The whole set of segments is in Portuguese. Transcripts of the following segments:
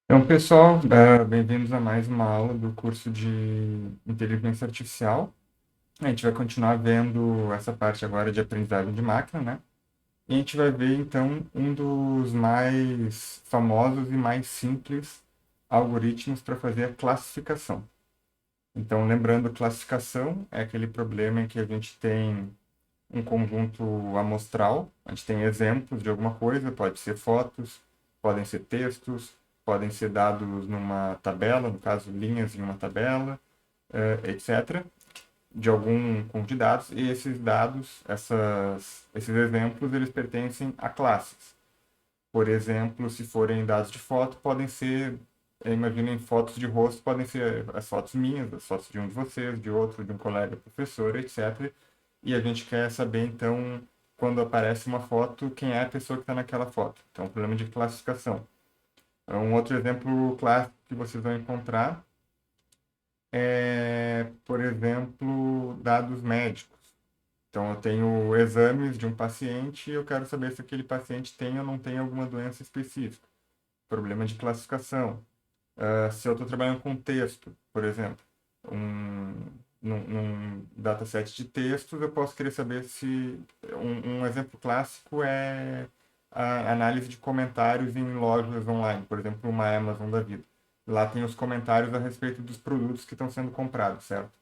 Então, pessoal, bem-vindos a mais uma aula do curso de Inteligência Artificial. A gente vai continuar vendo essa parte agora de aprendizagem de máquina, né? E a gente vai ver, então, um dos mais famosos e mais simples algoritmos para fazer a classificação. Então, lembrando, classificação é aquele problema em que a gente tem um conjunto amostral, a gente tem exemplos de alguma coisa, pode ser fotos, podem ser textos, podem ser dados numa tabela, no caso, linhas em uma tabela, etc., de algum conjunto de dados, e esses dados, esses exemplos, eles pertencem a classes. Por exemplo, se forem dados de foto, podem ser, imaginem fotos de rosto, podem ser as fotos minhas, as fotos de um de vocês, de outro, de um colega professor, etc. E a gente quer saber, então, quando aparece uma foto, quem é a pessoa que está naquela foto. Então, problema de classificação. Um outro exemplo clássico que vocês vão encontrar é, por exemplo, dados médicos. Então, eu tenho exames de um paciente e eu quero saber se aquele paciente tem ou não tem alguma doença específica. Problema de classificação. Se eu estou trabalhando com texto, por exemplo, um, num dataset de textos, eu posso querer saber se. Um exemplo clássico é a análise de comentários em lojas online, por exemplo, uma Amazon da vida. Lá tem os comentários a respeito dos produtos que estão sendo comprados, certo?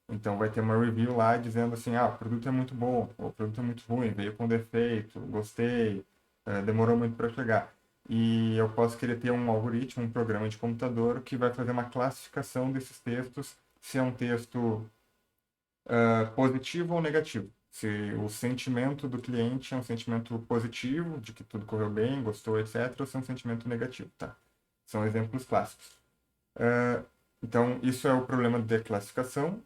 Então vai ter uma review lá dizendo assim, o produto é muito bom, ou o produto é muito ruim, veio com defeito, gostei, demorou muito para chegar. E eu posso querer ter um algoritmo, um programa de computador que vai fazer uma classificação desses textos, se é um texto positivo ou negativo. Se o sentimento do cliente é um sentimento positivo, de que tudo correu bem, gostou, etc., ou se é um sentimento negativo, tá? São exemplos clássicos. Então, isso é o problema de classificação.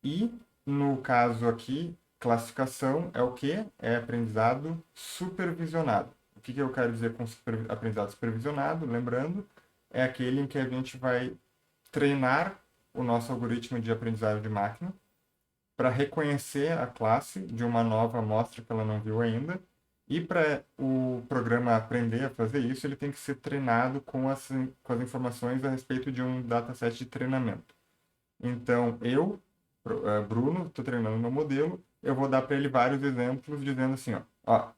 E, no caso aqui, classificação é o quê? É aprendizado supervisionado. O que eu quero dizer com aprendizado supervisionado? Lembrando, é aquele em que a gente vai treinar o nosso algoritmo de aprendizagem de máquina para reconhecer a classe de uma nova amostra que ela não viu ainda. E para o programa aprender a fazer isso, ele tem que ser treinado com as informações a respeito de um dataset de treinamento. Então, Bruno, estou treinando meu modelo, eu vou dar para ele vários exemplos dizendo assim, ó,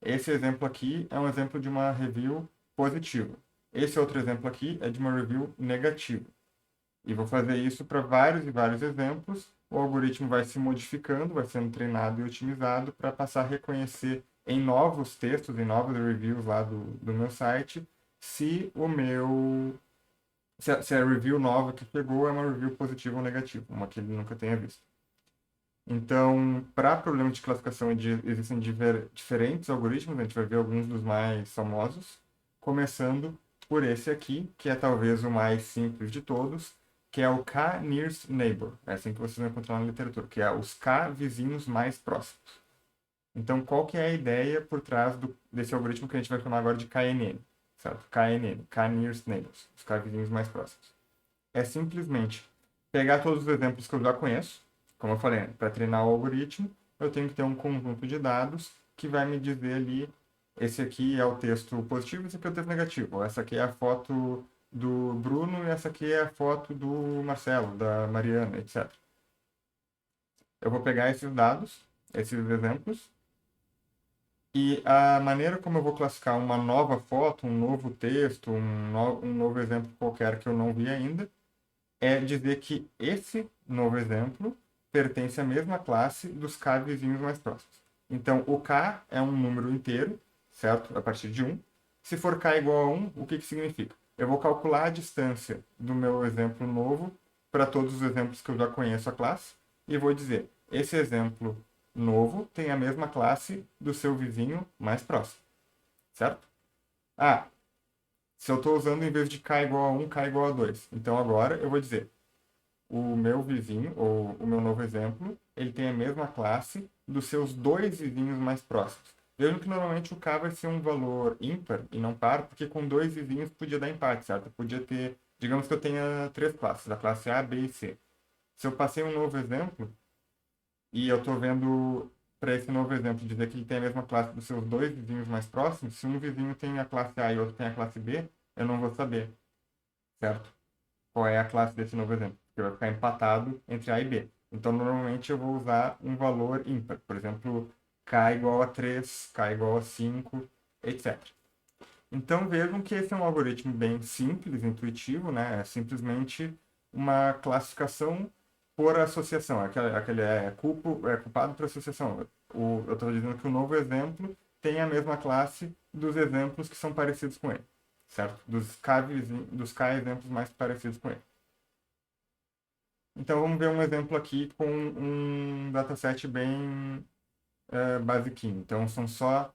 esse exemplo aqui é um exemplo de uma review positiva. Esse outro exemplo aqui é de uma review negativa. E vou fazer isso para vários e vários exemplos. O algoritmo vai se modificando, vai sendo treinado e otimizado para passar a reconhecer em novos textos, em novas reviews lá do meu site, se o meu se a review nova que pegou é uma review positiva ou negativa, uma que ele nunca tenha visto. Então, para problemas de classificação, existem diferentes algoritmos, a gente vai ver alguns dos mais famosos, começando por esse aqui, que é talvez o mais simples de todos, que é o K-nearest neighbor. É assim que vocês vão encontrar na literatura, que é os K vizinhos mais próximos. Então, qual que é a ideia por trás desse algoritmo que a gente vai chamar agora de KNN? Certo? KNN, K-nearest neighbors, os K vizinhos mais próximos. É simplesmente pegar todos os exemplos que eu já conheço, como eu falei, para treinar o algoritmo, eu tenho que ter um conjunto de dados que vai me dizer ali, esse aqui é o texto positivo, esse aqui é o texto negativo, essa aqui é a foto do Bruno e essa aqui é a foto do Marcelo, da Mariana, etc. Eu vou pegar esses dados, esses exemplos, e a maneira como eu vou classificar uma nova foto, um novo texto, um novo exemplo qualquer que eu não vi ainda, é dizer que esse novo exemplo pertence à mesma classe dos k vizinhos mais próximos. Então, o k é um número inteiro, certo? A partir de 1. Se for k igual a 1, o que significa? Eu vou calcular a distância do meu exemplo novo para todos os exemplos que eu já conheço a classe e vou dizer, esse exemplo novo tem a mesma classe do seu vizinho mais próximo, certo? Ah, se eu estou usando em vez de k igual a 1, k igual a 2. Então agora eu vou dizer, o meu vizinho, ou o meu novo exemplo, ele tem a mesma classe dos seus dois vizinhos mais próximos. Vejam que normalmente o K vai ser um valor ímpar e não par, porque com dois vizinhos podia dar empate, certo? Podia ter, digamos que eu tenha três classes, a classe A, B e C. Se eu passei um novo exemplo e eu estou vendo para esse novo exemplo dizer que ele tem a mesma classe dos seus dois vizinhos mais próximos, se um vizinho tem a classe A e outro tem a classe B, eu não vou saber. certo? Qual é a classe desse novo exemplo? Porque vai ficar empatado entre A e B. Então, normalmente eu vou usar um valor ímpar. Por exemplo, k igual a 3, k igual a 5, etc. Então, vejam que esse é um algoritmo bem simples, intuitivo, né? É simplesmente uma classificação por associação. Aquele é culpado por associação. Eu estou dizendo que o novo exemplo tem a mesma classe dos exemplos que são parecidos com ele, certo? Dos K exemplos mais parecidos com ele. Então, vamos ver um exemplo aqui com um dataset bem basiquinho. Então, são só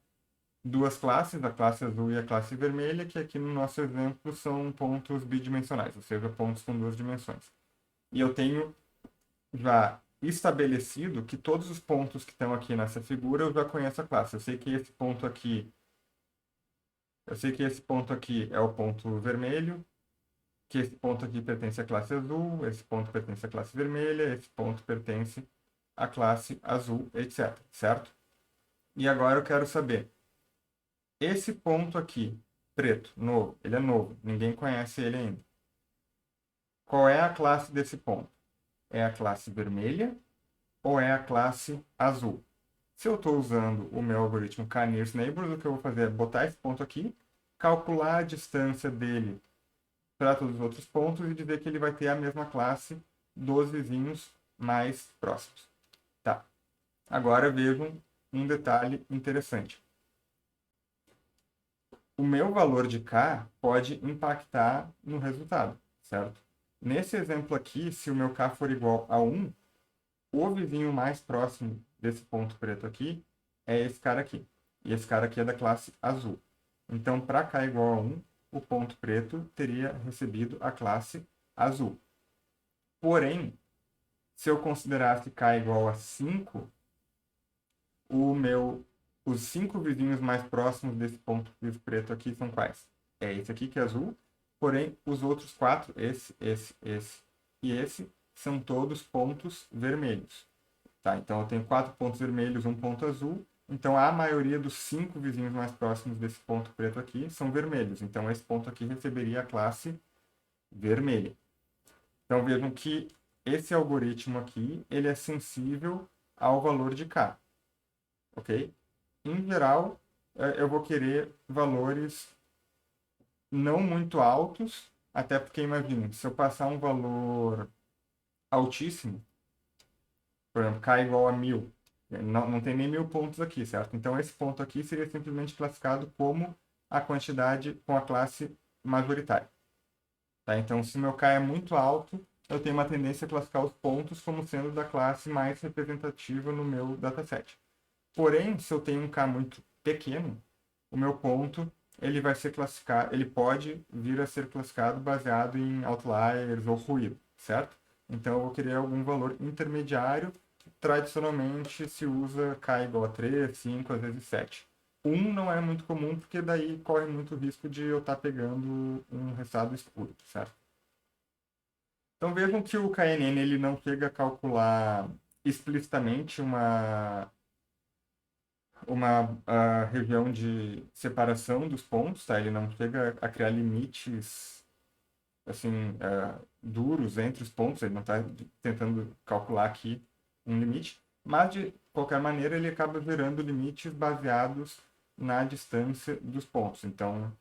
duas classes, a classe azul e a classe vermelha, que aqui no nosso exemplo são pontos bidimensionais, ou seja, pontos com duas dimensões. E eu tenho já estabelecido que todos os pontos que estão aqui nessa figura eu já conheço a classe. Eu sei que esse ponto aqui é o ponto vermelho, que esse ponto aqui pertence à classe azul, esse ponto pertence à classe vermelha, esse ponto pertence à classe azul, etc. Certo? E agora eu quero saber, esse ponto aqui, preto, novo, ele é novo, ninguém conhece ele ainda. Qual é a classe desse ponto? É a classe vermelha ou é a classe azul? Se eu estou usando o meu algoritmo K-nearest neighbors, o que eu vou fazer é botar esse ponto aqui, calcular a distância dele para todos os outros pontos e dizer que ele vai ter a mesma classe dos vizinhos mais próximos. Tá. Agora vejam um detalhe interessante. O meu valor de K pode impactar no resultado, certo? Nesse exemplo aqui, se o meu K for igual a 1, o vizinho mais próximo desse ponto preto aqui é esse cara aqui. E esse cara aqui é da classe azul. Então, para K igual a 1, o ponto preto teria recebido a classe azul. Porém, se eu considerasse K igual a 5, os 5 vizinhos mais próximos desse ponto preto aqui são quais? É esse aqui que é azul, porém os outros 4, esse e esse, são todos pontos vermelhos. Tá? Então eu tenho 4 pontos vermelhos, um ponto azul. Então a maioria dos 5 vizinhos mais próximos desse ponto preto aqui são vermelhos. Então esse ponto aqui receberia a classe vermelha. Então vejam que esse algoritmo aqui, ele é sensível ao valor de K, ok? Em geral, eu vou querer valores não muito altos, até porque imagine, se eu passar um valor altíssimo, por exemplo, K igual a 1000, não tem nem 1000 pontos aqui, certo? Então esse ponto aqui seria simplesmente classificado como a quantidade com a classe majoritária. Tá? Então, se meu K é muito alto, eu tenho uma tendência a classificar os pontos como sendo da classe mais representativa no meu dataset. Porém, se eu tenho um K muito pequeno, o meu ponto ele vai ser classificado, ele pode vir a ser classificado baseado em outliers ou ruído, certo? Então eu vou querer algum valor intermediário. Tradicionalmente se usa K igual a 3, 5, às vezes 7. 1 não é muito comum porque daí corre muito risco de eu estar pegando um resultado escuro, certo? Então vejam que o KNN ele não chega a calcular explicitamente uma região de separação dos pontos, tá? Ele não chega a criar limites assim duros entre os pontos, ele não está tentando calcular aqui um limite, mas de qualquer maneira ele acaba gerando limites baseados na distância dos pontos. Então,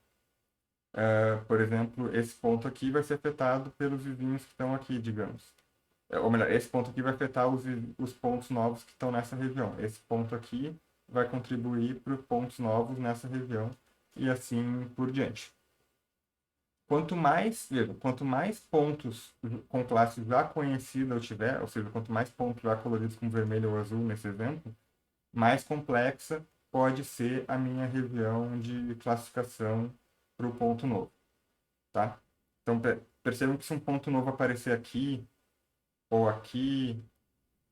por exemplo, esse ponto aqui vai ser afetado pelos vizinhos que estão aqui, digamos. Ou melhor, esse ponto aqui vai afetar os pontos novos que estão nessa região. Esse ponto aqui vai contribuir para os pontos novos nessa região e assim por diante. Quanto mais pontos com classe já conhecida eu tiver, ou seja, quanto mais pontos já coloridos com vermelho ou azul nesse exemplo, mais complexa pode ser a minha região de classificação para o ponto novo, tá? Então, percebam que se um ponto novo aparecer aqui, ou aqui,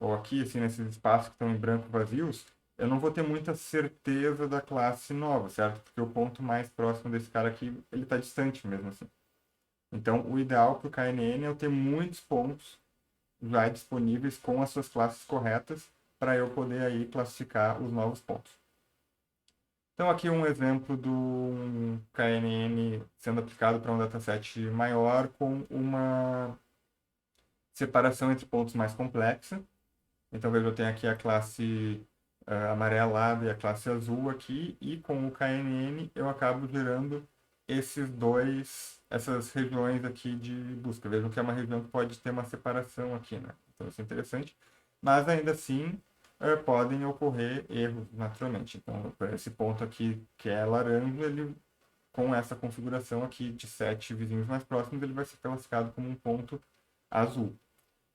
ou aqui, assim, nesses espaços que estão em branco vazios, eu não vou ter muita certeza da classe nova, certo? Porque o ponto mais próximo desse cara aqui, ele está distante mesmo assim. Então, o ideal para o KNN é eu ter muitos pontos já disponíveis com as suas classes corretas para eu poder aí classificar os novos pontos. Então, aqui um exemplo do KNN sendo aplicado para um dataset maior com uma separação entre pontos mais complexa. Então, veja, eu tenho aqui a classe amarelada e a classe azul aqui, e com o KNN eu acabo gerando essas regiões aqui de busca. Vejam que é uma região que pode ter uma separação aqui, né? Então, isso é interessante. Mas, ainda assim, podem ocorrer erros, naturalmente. Então, esse ponto aqui, que é laranja, ele, com essa configuração aqui de 7 vizinhos mais próximos, ele vai ser classificado como um ponto azul.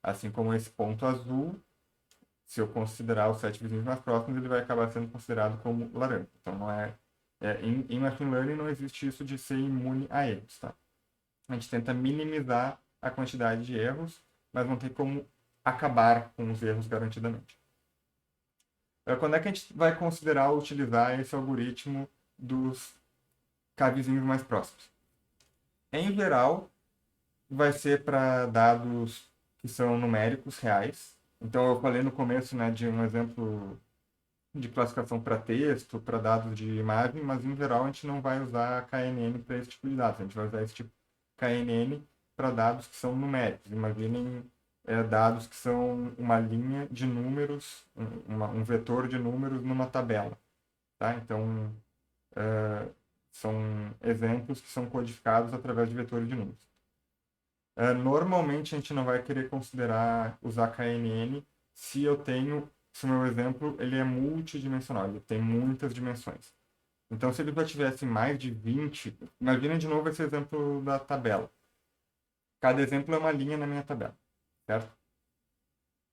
Assim como esse ponto azul, se eu considerar os 7 vizinhos mais próximos, ele vai acabar sendo considerado como laranja. Então, não em Machine Learning não existe isso de ser imune a erros, tá? A gente tenta minimizar a quantidade de erros, mas não tem como acabar com os erros garantidamente. Quando é que a gente vai considerar utilizar esse algoritmo dos vizinhos mais próximos? Em geral, vai ser para dados que são numéricos reais. Então, eu falei no começo, né, de um exemplo de classificação para texto, para dados de imagem, mas em geral a gente não vai usar KNN para esse tipo de dados. A gente vai usar esse tipo de KNN para dados que são numéricos. Imaginem dados que são uma linha de números, um vetor de números numa tabela. Tá? Então, são exemplos que são codificados através de vetores de números. Normalmente a gente não vai querer considerar usar KNN se o meu exemplo ele é multidimensional, ele tem muitas dimensões. Então, se ele já tivesse mais de 20, imagina de novo esse exemplo da tabela. Cada exemplo é uma linha na minha tabela, certo?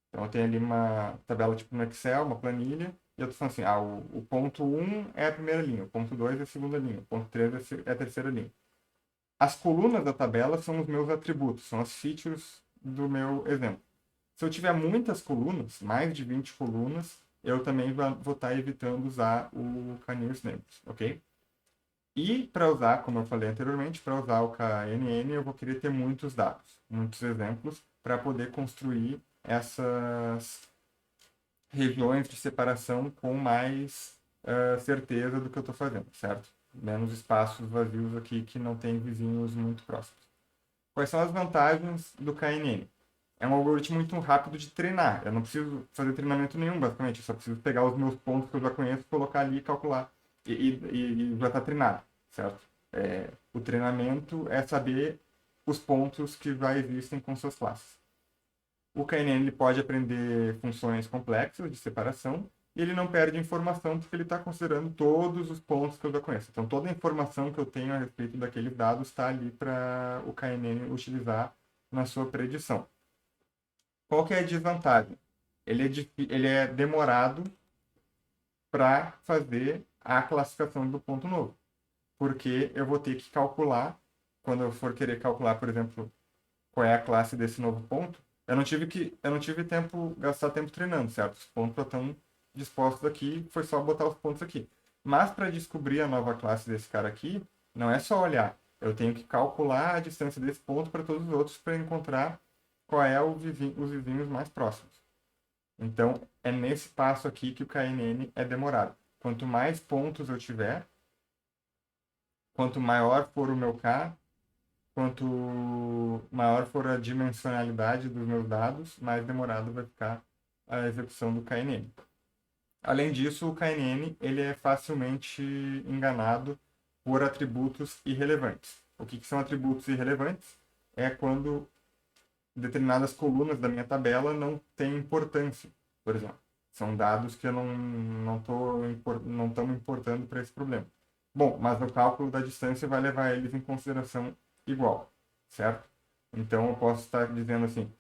Então, eu tenho ali uma tabela tipo no Excel, uma planilha, e eu estou falando assim, o ponto 1 é a primeira linha, o ponto 2 é a segunda linha, o ponto 3 é a terceira linha. As colunas da tabela são os meus atributos, são as features do meu exemplo. Se eu tiver muitas colunas, mais de 20 colunas, eu também vou estar evitando usar o K-Nearest Neighbors, ok? E para usar, como eu falei anteriormente, para usar o KNN, eu vou querer ter muitos dados, muitos exemplos, para poder construir essas regiões de separação com mais certeza do que eu estou fazendo, certo? Menos espaços vazios aqui que não tem vizinhos muito próximos. Quais são as vantagens do KNN? É um algoritmo muito rápido de treinar. Eu não preciso fazer treinamento nenhum, basicamente. Eu só preciso pegar os meus pontos que eu já conheço, colocar ali e calcular. E já está treinado, certo? O treinamento é saber os pontos que já existem com suas classes. O KNN ele pode aprender funções complexas de separação e ele não perde informação porque ele está considerando todos os pontos que eu já conheço. Então, toda a informação que eu tenho a respeito daqueles dados está ali para o KNN utilizar na sua predição. Qual que é a desvantagem? Ele é demorado para fazer a classificação do ponto novo, porque eu vou ter que calcular, quando eu for querer calcular, por exemplo, qual é a classe desse novo ponto, eu não tive tempo, gastar tempo treinando, certo? Os pontos já estão dispostos aqui, foi só botar os pontos aqui. Mas para descobrir a nova classe desse cara aqui, não é só olhar, eu tenho que calcular a distância desse ponto para todos os outros para encontrar qual é os vizinhos mais próximos. Então, é nesse passo aqui que o KNN é demorado. Quanto mais pontos eu tiver, quanto maior for o meu K, quanto maior for a dimensionalidade dos meus dados, mais demorado vai ficar a execução do KNN. Além disso, o KNN ele é facilmente enganado por atributos irrelevantes. O que são atributos irrelevantes? É quando determinadas colunas da minha tabela não têm importância, por exemplo. São dados que eu não estão me importando para esse problema. Bom, mas o cálculo da distância vai levar eles em consideração igual, certo? Então eu posso estar dizendo assim,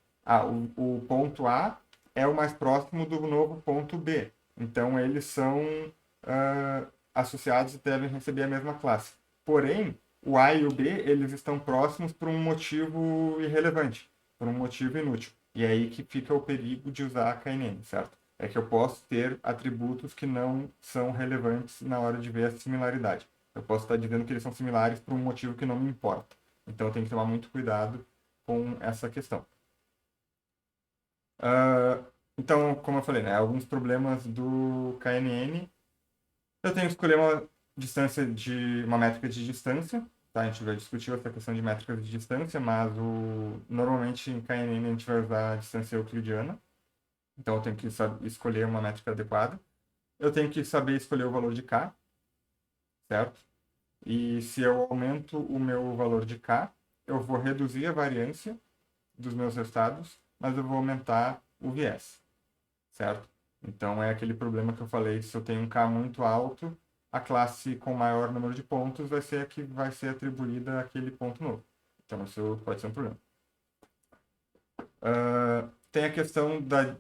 o ponto A é o mais próximo do novo ponto B. Então eles são associados e devem receber a mesma classe. Porém, o A e o B, eles estão próximos por um motivo irrelevante, por um motivo inútil. E é aí que fica o perigo de usar a KNN, certo? É que eu posso ter atributos que não são relevantes na hora de ver a similaridade. Eu posso estar dizendo que eles são similares por um motivo que não me importa. Então eu tenho que tomar muito cuidado com essa questão. Então, como eu falei, né, alguns problemas do KNN. Eu tenho que escolher distância de uma métrica de distância, tá? A gente já discutiu essa questão de métricas de distância, mas normalmente em KNN a gente vai usar a distância euclidiana, então eu tenho que escolher uma métrica adequada. Eu tenho que saber escolher o valor de K, certo? E se eu aumento o meu valor de K, eu vou reduzir a variância dos meus resultados, mas eu vou aumentar o viés, certo? Então é aquele problema que eu falei, se eu tenho um K muito alto, a classe com maior número de pontos vai ser a que vai ser atribuída àquele ponto novo. Então isso pode ser um problema. Tem a questão da...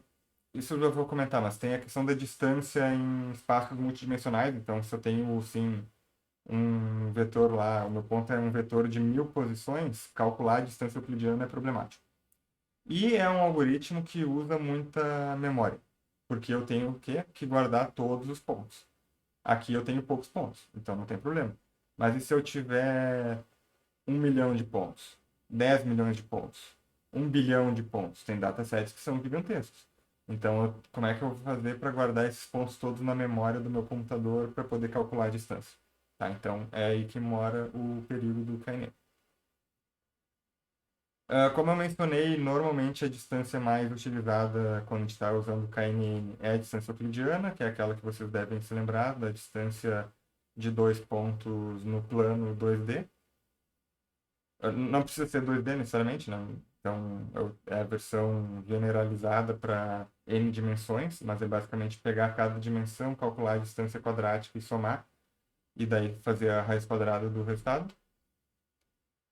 Isso eu já vou comentar, mas tem a questão da distância em espaços multidimensionais. Então, se eu tenho, sim, um vetor lá, o meu ponto é um vetor de 1000 posições, calcular a distância euclidiana é problemático. E é um algoritmo que usa muita memória, porque eu tenho o quê? Que guardar todos os pontos. Aqui eu tenho poucos pontos, então não tem problema. Mas e se eu tiver 1 milhão de pontos, 10 milhões de pontos, 1 bilhão de pontos? Tem datasets que são gigantescos. Então, como é que eu vou fazer para guardar esses pontos todos na memória do meu computador para poder calcular a distância? Tá? Então, é aí que mora o perigo do KNN. Como eu mencionei, normalmente a distância mais utilizada quando a gente está usando o KNN é a distância euclidiana, que é aquela que vocês devem se lembrar, da distância de dois pontos no plano 2D. Não precisa ser 2D necessariamente, né? Então, é a versão generalizada para N dimensões, mas é basicamente pegar cada dimensão, calcular a distância quadrática e somar, e daí fazer a raiz quadrada do resultado.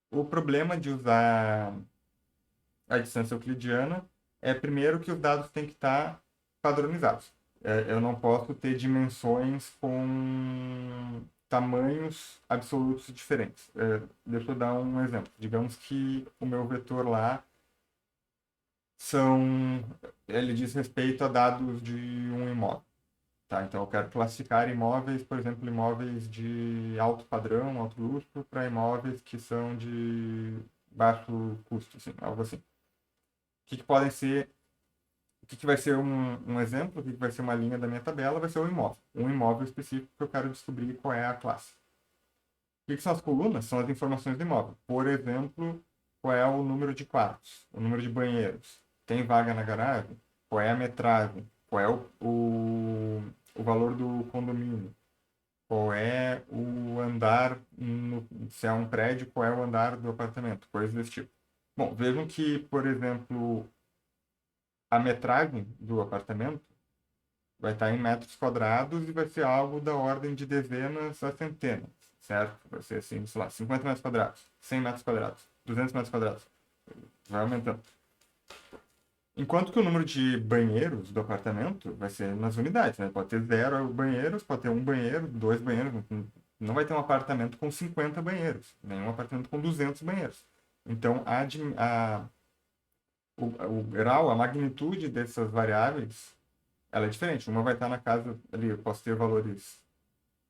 O problema de usar a distância euclidiana é, primeiro, que os dados têm que estar padronizados. Eu não posso ter dimensões com tamanhos absolutos diferentes. Deixa eu dar um exemplo. Digamos que o meu vetor lá são, ele diz respeito a dados de um imóvel. Tá? Então, eu quero classificar imóveis, por exemplo, imóveis de alto padrão, alto luxo, para imóveis que são de baixo custo, assim, algo assim. Que podem ser, o que vai ser um exemplo, o que vai ser uma linha da minha tabela, vai ser um imóvel específico que eu quero descobrir qual é a classe. O que são as colunas? São as informações do imóvel. Por exemplo, qual é o número de quartos, o número de banheiros, tem vaga na garagem, qual é a metragem, qual é o valor do condomínio, qual é o andar, se é um prédio, qual é o andar do apartamento, coisas desse tipo. Bom, vejam que, por exemplo, a metragem do apartamento vai estar em metros quadrados e vai ser algo da ordem de dezenas a centenas, certo? Vai ser assim, sei lá, 50 metros quadrados, 100 metros quadrados, 200 metros quadrados. Vai aumentando. Enquanto que o número de banheiros do apartamento vai ser nas unidades, né? Pode ter 0 banheiros, pode ter um banheiro, 2 banheiros. Não vai ter um apartamento com 50 banheiros, nem um apartamento com 200 banheiros. Então, o grau, a magnitude dessas variáveis, ela é diferente. Uma vai estar na casa, ali eu posso ter valores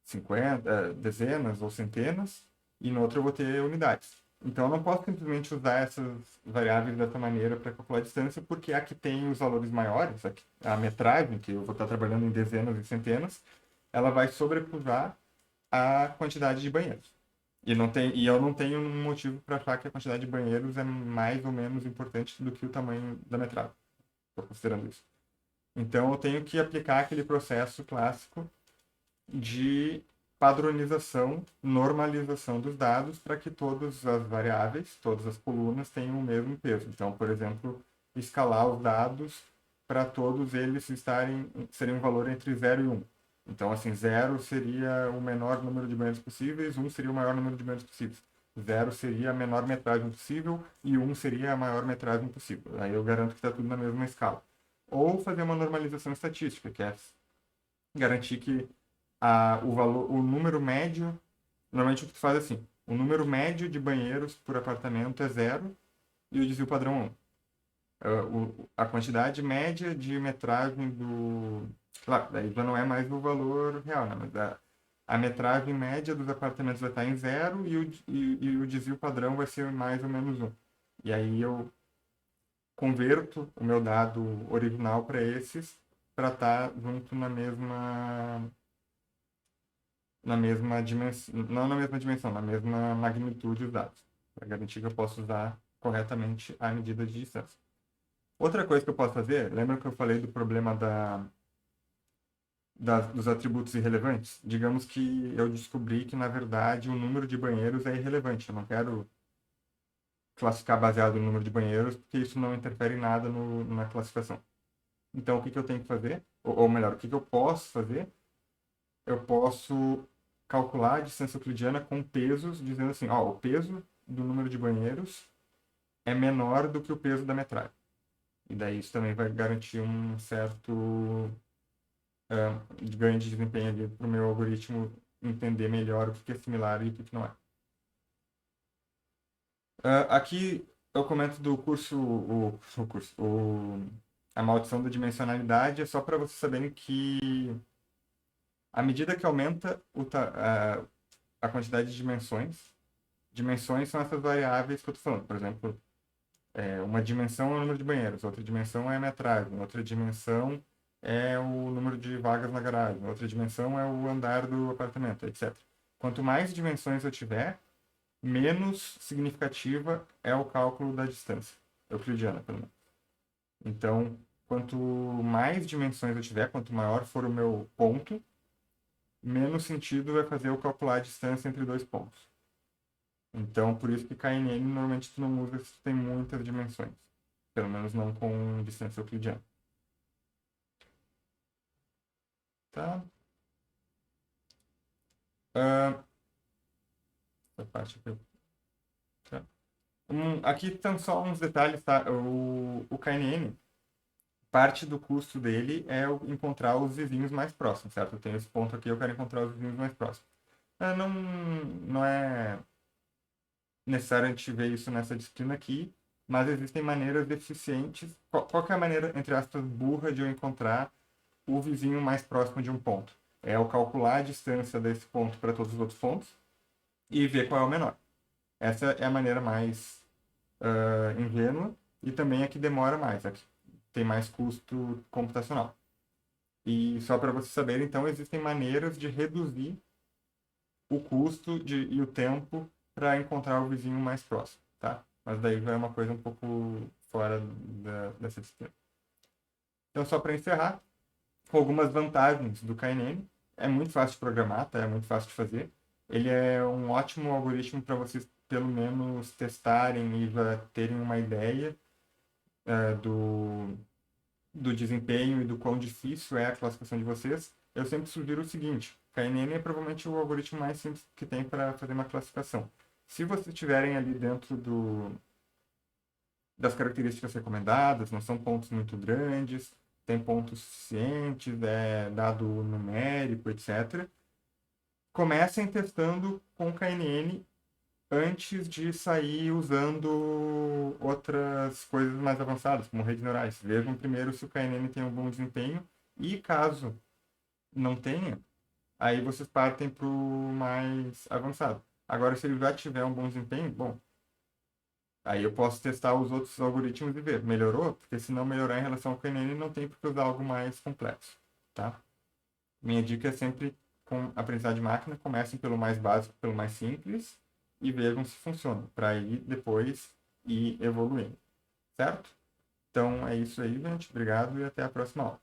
50, dezenas ou centenas, e no outro eu vou ter unidades. Então eu não posso simplesmente usar essas variáveis dessa maneira para calcular a distância, porque a que tem os valores maiores, a metragem, que eu vou estar trabalhando em dezenas e centenas, ela vai sobrepujar a quantidade de banheiros. E eu não tenho um motivo para achar que a quantidade de banheiros é mais ou menos importante do que o tamanho da metragem. Estou considerando isso. Então eu tenho que aplicar aquele processo clássico de padronização, normalização dos dados para que todas as variáveis, todas as colunas tenham o mesmo peso. Então, por exemplo, escalar os dados para todos eles serem um valor entre 0 e 1. Então, assim, 0 seria o menor número de banheiros possíveis, 1 seria o maior número de banheiros possíveis. 0 seria a menor metragem possível e 1 seria a maior metragem possível. Aí eu garanto que está tudo na mesma escala. Ou fazer uma normalização estatística, que é garantir que o número médio, normalmente o que tu faz é assim, o número médio de banheiros por apartamento é 0 e o desvio padrão 1. A quantidade média de metragem do... Claro, daí já não é mais o valor real, né? Mas a metragem média dos apartamentos vai estar em 0 e o desvio padrão vai ser mais ou menos 1. E aí eu converto o meu dado original para esses, para estar junto na mesma dimensão, não na mesma dimensão, na mesma magnitude os dados, para garantir que eu possa usar corretamente a medida de distância. Outra coisa que eu posso fazer, lembra que eu falei do problema dos atributos irrelevantes? Digamos que eu descobri que, na verdade, o número de banheiros é irrelevante. Eu não quero classificar baseado no número de banheiros, porque isso não interfere em nada na classificação. Então, o que eu tenho que fazer? Ou melhor, o que eu posso fazer? Eu posso calcular a distância euclidiana com pesos, dizendo assim, ó, o peso do número de banheiros é menor do que o peso da metragem. E daí isso também vai garantir um certo ganho de desempenho ali para o meu algoritmo entender melhor o que é similar e o que não é. Aqui eu comento do curso, a maldição da dimensionalidade, é só para vocês saberem que à medida que aumenta a quantidade de dimensões são essas variáveis que eu estou falando. Por exemplo, uma dimensão é o número de banheiros, outra dimensão é a metragem, outra dimensão é o número de vagas na garagem, outra dimensão é o andar do apartamento, etc. Quanto mais dimensões eu tiver, menos significativa é o cálculo da distância, euclidiana, pelo menos. Então, quanto mais dimensões eu tiver, quanto maior for o meu ponto, menos sentido vai fazer eu calcular a distância entre dois pontos. Então, por isso que KNN normalmente tu não usa se tu tem muitas dimensões. Pelo menos não com distância euclidiana. Tá? Essa parte aqui. Tá. Aqui estão só uns detalhes, tá? O KNN, parte do custo dele é encontrar os vizinhos mais próximos, certo? Eu tenho esse ponto aqui, eu quero encontrar os vizinhos mais próximos. Não é necessário a gente ver isso nessa disciplina aqui, mas existem maneiras eficientes. Qual que é a maneira, entre aspas, burra de eu encontrar o vizinho mais próximo de um ponto? É eu calcular a distância desse ponto para todos os outros pontos e ver qual é o menor. Essa é a maneira mais ingênua e também a que demora mais, a que tem mais custo computacional. E só para você saber, então, existem maneiras de reduzir o custo e o tempo para encontrar o vizinho mais próximo, tá? Mas daí já é uma coisa um pouco fora dessa disciplina. Então, só para encerrar, com algumas vantagens do KNN, é muito fácil de programar, tá? É muito fácil de fazer. Ele é um ótimo algoritmo para vocês, pelo menos, testarem e já terem uma ideia do desempenho e do quão difícil é a classificação de vocês. Eu sempre sugiro o seguinte: KNN é provavelmente o algoritmo mais simples que tem para fazer uma classificação. Se vocês estiverem ali dentro das características recomendadas, não são pontos muito grandes, tem pontos suficientes, dado numérico, etc. Comecem testando com KNN antes de sair usando outras coisas mais avançadas, como redes neurais. Vejam primeiro se o KNN tem um bom desempenho e, caso não tenha, aí vocês partem para o mais avançado. Agora, se ele já tiver um bom desempenho, bom, aí eu posso testar os outros algoritmos e ver. Melhorou? Porque se não melhorar em relação ao KNN, não tem por que usar algo mais complexo, tá? Minha dica é sempre, com aprendizagem de máquina, comecem pelo mais básico, pelo mais simples e vejam se funciona, para aí depois ir evoluindo, certo? Então é isso aí, gente. Obrigado e até a próxima aula.